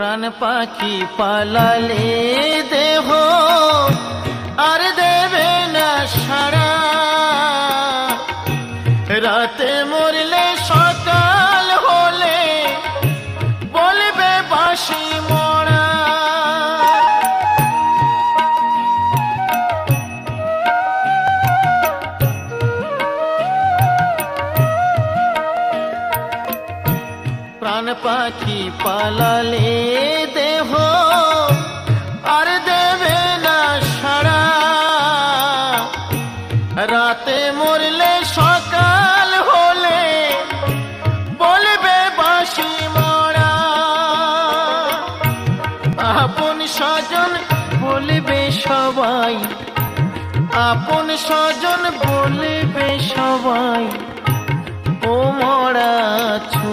প্রাণ পাখি পালালে দেহ আর দেবে না সাড়া, রাতে মরলে সকাল হলে বলবে বাঁশি মরা। প্রাণ পাখি পালালে দেহ আর দেবে না সাড়া, রাতে মরলে সকাল হলে বলবে বাঁশি মরা। আপন স্বজন বলবে সবাই, আপন স্বজন বলবে সবাই, ও মরা ছু